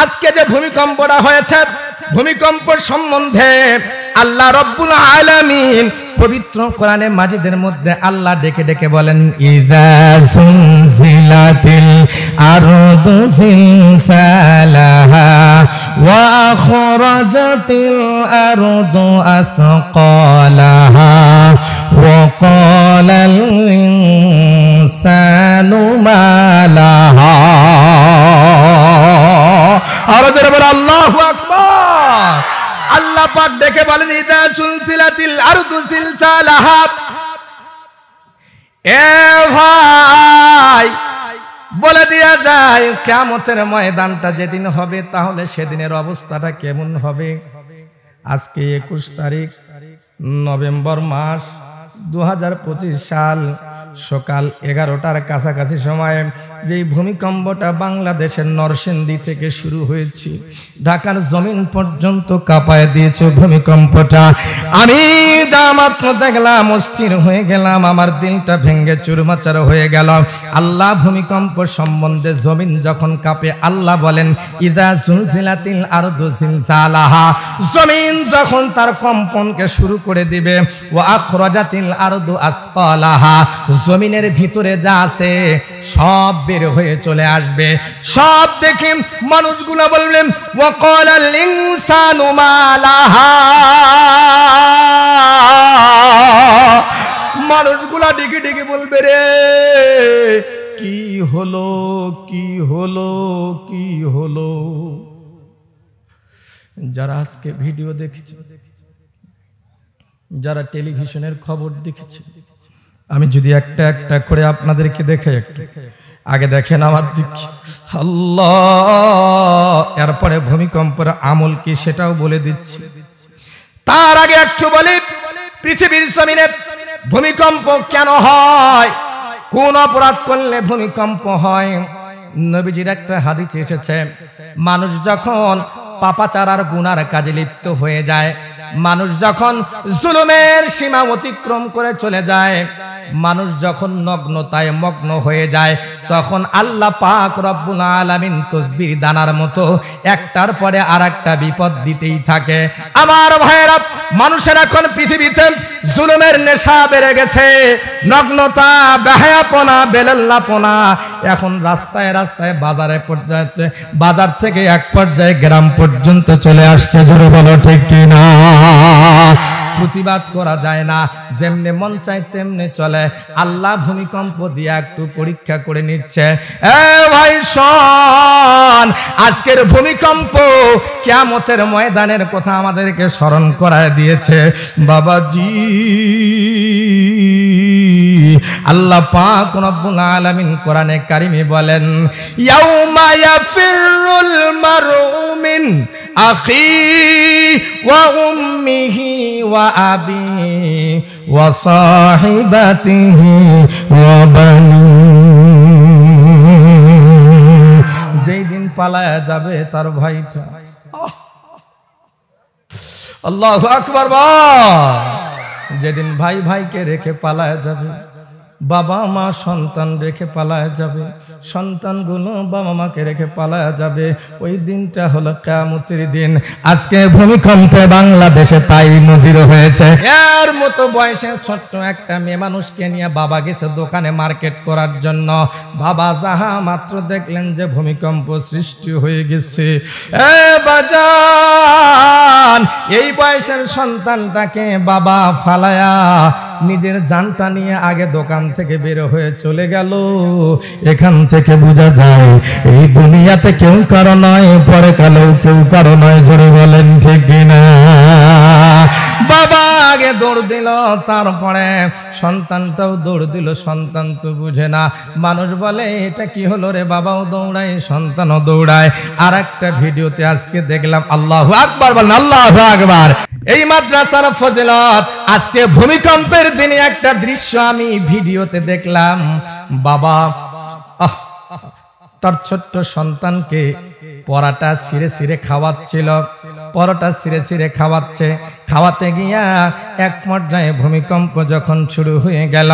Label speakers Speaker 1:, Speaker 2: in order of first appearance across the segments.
Speaker 1: আজকে যে ভূমিকম্পটা হয়েছে, ভূমিকম্প সম্বন্ধে আল্লাহ রব্বুল আলামিন পবিত্র কোরআনে মাজিদের মধ্যে আল্লাহ ডেকে ডেকে বলেন, ইযা সুনজিলাতিল আরদু জিলসালাহা ওয়া আখরাজাতিল আরদু আথকালাহা ওয়া ক্বালাল ইনসানু মা লাহা। আর জোরে বলো আল্লাহু আকবার। আল্লাহ পাক ডেকে বলেন, ইযা সুলসিলাতিল আরদু জিলসালাহা। এ ভাই, বলে দেয়া যায় কিয়ামতের ময়দানটা যেদিন হবে তাহলে সেদিনের অবস্থাটা কেমন হবে। আজকে 21 তারিখ নভেম্বর মাস 2025 সাল সকাল 11টার কাছাকাছি সময়ে যেই ভূমিকম্পটা বাংলাদেশের নরসিংদী থেকে শুরু হয়েছে, ঢাকার জমিন পর্যন্ত কাঁপায় দিয়েছে ভূমিকম্পটা। আমি যা মাত্র দেখলাম অস্থির হয়ে গেলাম, আমার দিলটা ভেঙে চুরমাচার হয়ে গেল। আল্লাহ ভূমিকম্প সম্বন্ধে জমিন যখন কাঁপে আল্লাহ বলেন, ইযা জুলজিলাতিল আরদু জিলজালাহা। জমিন যখন তার কম্পনকে শুরু করে দিবে, ওয়া আখরাজাতিল আরদু আতকালাহা, জমিনের ভিতরে যা আছে সব বের হয়ে চলে আসবে। সব দেখে মানুষগুলো বললেন, ওয়া ক্বালাল ইনসানু মা লাহা। মানুষগুলা ডেকে ডেকে বলবে, রে কি হলো, কি হলো, কি হলো। যারা আজকে ভিডিও দেখেছে, যারা টেলিভিশনের খবর দেখেছে, আমি যদি একটা একটা করে আপনাদেরকে দেখে, একটু আগে দেখেন আমার দিক, আল্লাহ, এরপরে ভূমিকম্পের আমল কি সেটাও বলে দিচ্ছি। তার আগে একটু বলি, পৃথিবীর জমিনে ভূমিকম্প কেন হয়, কোন অপরাধ করলে ভূমিকম্প হয়। নবীজির একটা হাদিস এসেছে, মানুষ যখন পাপাচার আর গুনার কাজে লিপ্ত হয়ে যায়, মানুষ যখন জুলুমের সীমা অতিক্রম করে চলে যায়, মানুষ যখন নগ্নতায় মগ্ন হয়ে যায়, তখন আল্লাহ পাক রব্বুল আলামিন তসবির দানার মতো একটার পরে আরেকটা বিপদ দিতেই থাকে। আমার ভাইয়েরা, মানুষের এখন পৃথিবীতে জুলুমের নেশা বেড়ে গেছে, নগ্নতা, বেহায়াপনা, বেলাল্লাপনা এখন রাস্তায় রাস্তায়, বাজারে পর্যায়ে, বাজার থেকে এক পর্যায়ে গ্রাম পর্যন্ত চলে আসছে। জোরে বলো ঠিক কিনা। প্রতিবাদ করা যায় না, যেমনে মন চায় তেমনে চলে। আল্লাহ ভূমিকম্প দিয়ে একটু পরীক্ষা করে নিচ্ছে। এ ভাই শোন, আজকের ভূমিকম্প কিয়ামতের ময়দানের কথা আমাদেরকে স্মরণ করায় দিয়েছে। বাবাজি, আল্লাহ পাক রব্বুল আলামিন কোরআনে কারিমে বলেন, ইয়াউমা ইয়াফিরুল মারউ মিন আখি ওয়া উম্মিহি ওয়া আবি ওয়া সাহিবাতিহি ওয়া বানি। যেই দিন পালায়া যাবে তার ভাইটা, আল্লাহু আকবার। যেদিন ভাই ভাইকে রেখে পালায়া যাবে, বাবা মা সন্তান রেখে পালায়া যাবে, সন্তানগুলো বাবা মাকে রেখে পালায়া যাবে, ওই দিনটা হলো কিয়ামতের দিন। আজকে ভূমিকম্পে বাংলাদেশে তাই নজির হয়েছে। এর মতো বয়সে ছোট্ট একটা মেয়ে মানুষকে নিয়ে বাবা গেছে দোকানে মার্কেট করার জন্য। বাবা যাহা মাত্র দেখলেন যে ভূমিকম্প সৃষ্টি হয়ে গেছে, এ বাজান, এই বয়সের সন্তানটাকে বাবা ফালায়া নিজের জানটা নিয়ে আগে দোকান থেকে বের হয়ে চলে গেল। এখান থেকে বোঝা যায় এই দুনিয়াতে কেউ কারো নয়, পরে কালেও কেউ কারো নয়। জোরে বলেন ঠিক কিনা। বাবা আগে দৌড় দিল, তারপরে সন্তানটাও দৌড় দিল। সন্তান তো বুঝে না, মানুষ বলে এটা কি হলো রে, বাবাও দৌড়ায় সন্তানও দৌড়ায়। আর একটা ভিডিওতে আজকে দেখলাম, আল্লাহু আকবার বলেন, আল্লাহু আকবার। এই মাদ্রাসার ফজিলত, আজকে ভূমিকম্পের দিনে একটা দৃশ্য আমি ভিডিওতে দেখলাম। বাবা তার ছোট্ট সন্তানকে পরাটা ছিঁড়ে ছিঁড়ে খাওয়াচ্ছিল, পরোটা ছিঁড়ে ছিঁড়ে খাওয়াচ্ছে। খাওয়াতে গিয়া এক পর্যায়ে ভূমিকম্প যখন শুরু হয়ে গেল,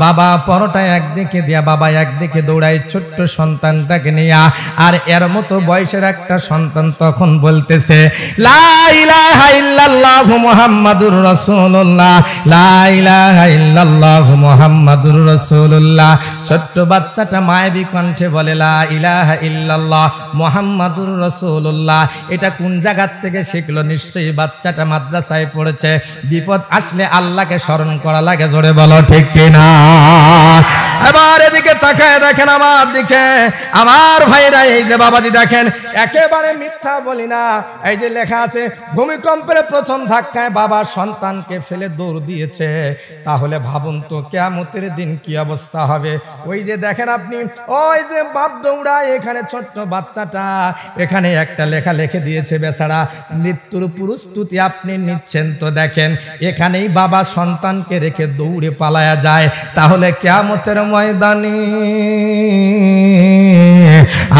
Speaker 1: বাবা পরোটা একদিকে দিয়া বাবা একদিকে দৌড়ায় ছোট্ট সন্তানটাকে নিয়া। আর এর মতো বয়সের একটা সন্তান তখন বলতেছে লা ইলাহা ইল্লাল্লাহু মুহাম্মাদুর রাসূলুল্লাহ, লা ইলাহা ইল্লাল্লাহু মুহাম্মাদুর রাসূলুল্লাহ। ছোট্ট বাচ্চাটা মায়াবী কণ্ঠে বলে লা ইলাহা ইল্লাল্লাহ মুহাম্মাদুর রাসূলুল্লাহ। এটা কোন জায়গা থেকে শিখলো? নিশ্চয়ই বাচ্চাটা মাদ্রাসায় পড়েছে। বিপদ আসলে আল্লাহকে স্মরণ করা লাগে, জোরে বলো ঠিক কিনা। এবার এদিকে তাকায় দেখেন আমার দিকে, আমার ভাইরা, এই যে বাবাজি দেখেন, একেবারে মিথ্যা বলি না। এই যে লেখা আছে ভূমিকম্পের প্রথম ধাক্কায় বাবা সন্তানকে ফেলে দৌড় দিয়েছে। তাহলে ভাবুন তো কিয়ামতের দিন কি অবস্থা হবে। ওই যে দেখেন আপনি, ওই যে বাপ দৌড়ায়, এখানে ছোট্ট বাচ্চাটা এখানে একটা লেখা লিখে দিয়েছে, বেচারা মৃত্যুর প্রস্তুতি আপনি নিচ্ছেন। তো দেখেন এখানেই বাবা সন্তানকে রেখে দৌড়ে পালায়া যায়। তাহলে কিয়ামতের ময়দানে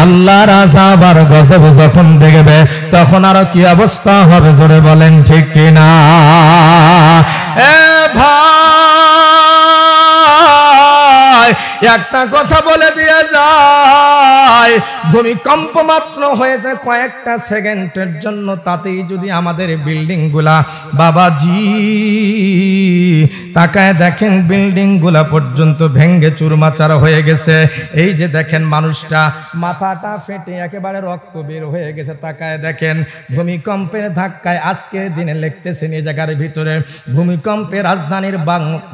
Speaker 1: আল্লাহর আযাব আর গজব যখন দেখবে তখন আর কি অবস্থা হবে, জোরে বলেন ঠিক কিনা। এ ভাই, একটা কথা বলে দিয়ে যায়, ভূমিকম্প মাত্র হয়েছে কয়েকটা সেকেন্ডের জন্য, তাতেই যদি আমাদের বিল্ডিং গুলা, বাবাজি তাকায় দেখেন বিল্ডিং গুলা পর্যন্ত ভেঙ্গে চুরমাচার হয়ে গেছে। এই যে দেখেন মানুষটা মাথাটা ফেটে একেবারে রক্ত বের হয়ে গেছে। তাকায় দেখেন ভূমিকম্পের ধাক্কায় আজকের দিনে লিখতেছেন এই জায়গার ভিতরে ভূমিকম্পে রাজধানীর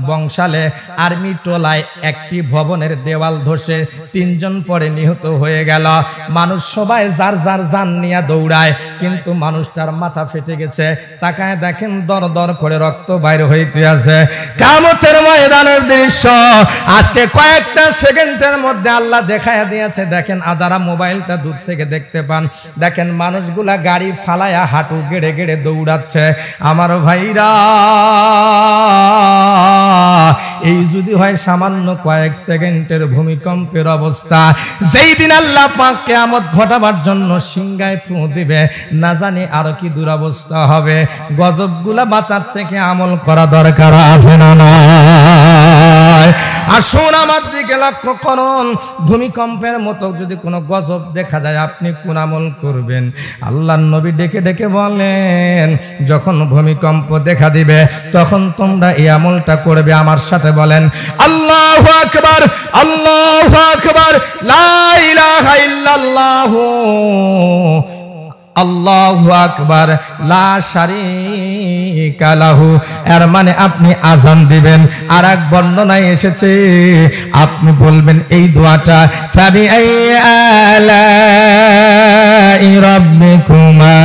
Speaker 1: বংশালে আর্মি টোলায় একটি ভবনের দেওয়াল ধসে 3 জন পরে নিহত হয়ে গেল। মানুষ সবাই যার যার জান নিয়ে দৌড়ায়, কিন্তু মানুষটার মাথা ফেটে গেছে। তাকায় দেখেন দর দর করে রক্ত বাইর হইতে আছে। কিয়ামতের ময়দানের দৃশ্য আজকে কয়েকটা সেকেন্ডের মধ্যে আল্লাহ দেখায়া দিয়েছে। দেখেন যারা মোবাইলটা দূর থেকে দেখতে পান, দেখেন মানুষগুলা গাড়ি ফালায়া হাঁটু গেড়ে গেড়ে দৌড়াচ্ছে। আমার ভাইরা, এই যদি হয় সামান্য কয়েক সেকেন্ডের ভূমিকম্পের অবস্থা, যেই দিন আল্লাহ পাক কিয়ামত ঘটাবার জন্য সিংহায় ফু দিবে, না জানি আর কি দুরবস্থা হবে। গজবগুলা বাঁচার থেকে আমল করা দরকার আছে না নয়? আসুন আমার দিকে লক্ষ্য করুন, ভূমিকম্পের মতো যদি কোনো গজব দেখা যায় আপনি কোন আমল করবেন? আল্লাহর নবী ডেকে ডেকে বলেন, যখন ভূমিকম্প দেখা দিবে তখন তোমরা এই আমলটা করবে। আমার সাথে বলেন আল্লাহু আকবার, আল্লাহু আকবার, লা ইলাহা ইল্লাল্লাহু আল্লাহু আকবার, লা শারীকা লাহু। এর মানে আপনি আযান দিবেন। আর এক বর্ণনায় এসেছে আপনি বলবেন এই দোয়াটা, ফাবিআইয়ি আলাই রাব্বিকুমা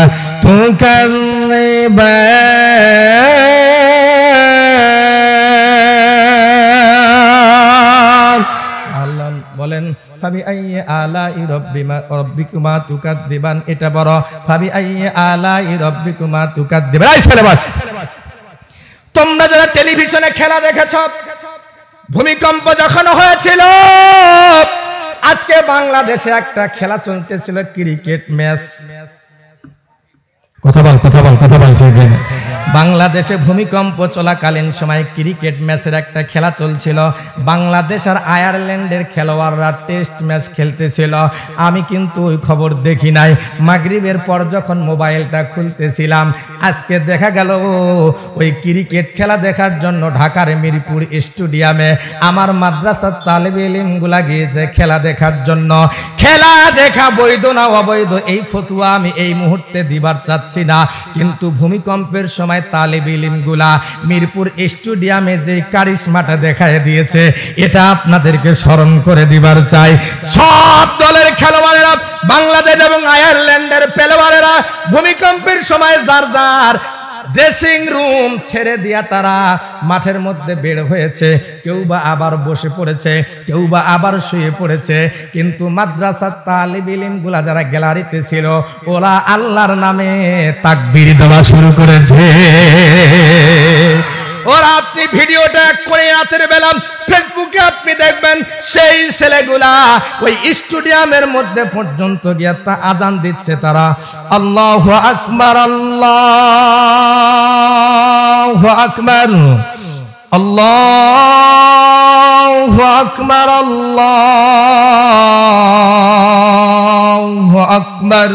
Speaker 1: তুকাযযিবান। আল্লাহ বলেন ফাবিআইয়ি আলাই রাব্বিকুমা তুকাযযিবান। এটা বড়, ফাবিআইয়ি আলাই রাব্বিকুমা তুকাযযিবান। এই ছেলেবাস, তোমরা যারা টেলিভিশনে খেলা দেখেছ, ভূমিকম্প যখন হয়েছিল, আজকে বাংলাদেশে একটা খেলা চলতেছিল, ক্রিকেট ম্যাচ। কথা বল ঠিক না? বাংলাদেশে ভূমিকম্প চলাকালীন সময় ক্রিকেট ম্যাচের একটা খেলা চলছিল। বাংলাদেশ আর আয়ারল্যান্ডের খেলোয়াড়রা টেস্ট ম্যাচ খেলতেছিল। আমি কিন্তু ওই খবর দেখি নাই। মাগরিবের পর যখন মোবাইলটা খুলতেছিলাম, আজকে দেখা গেল ওই ক্রিকেট খেলা দেখার জন্য ঢাকার মিরপুর স্টেডিয়ামে আমার মাদ্রাসার তালেবে ইলমগুলা গিয়েছে খেলা দেখার জন্য। খেলা দেখা বৈধ না অবৈধ এই ফতোয়া আমি এই মুহূর্তে দিবার চাচ্ছি না, কিন্তু ভূমিকম্পের সময় তালেবে ইলমগুলা মিরপুর স্টেডিয়ামে যে কারিশমাটা দেখায় দিয়েছে, এটা আপনাদেরকে স্মরণ করে দিবার চাই। সব দলের খেলোয়াড়েরা, বাংলাদেশ এবং আয়ারল্যান্ডের প্লেয়ারেরা ভূমিকম্পের সময় যার যার ড্রেসিং রুম ছেড়ে দিয়া তারা মাঠের মধ্যে বের হয়েছে। কেউ বা আবার বসে পড়েছে, কেউ বা আবার শুয়ে পড়েছে। কিন্তু মাদ্রাসার তালিবে ইলমগুলা যারা গ্যালারিতে ছিল, ওরা আল্লাহর নামে তাকবীর দেওয়া শুরু করেছে। ওরা আপনি ভিডিওটা করে রাতের বেলা ফেসবুকে আপনি দেখবেন, সেই ছেলেগুলা ওই স্টেডিয়ামের মধ্যে পর্যন্ত গিয়ে তা আজান দিচ্ছে। তারা আল্লাহু আকবার, আল্লাহু আল্লাহু আকবার, আল্লাহু আকবার, আল্লাহু আকবার।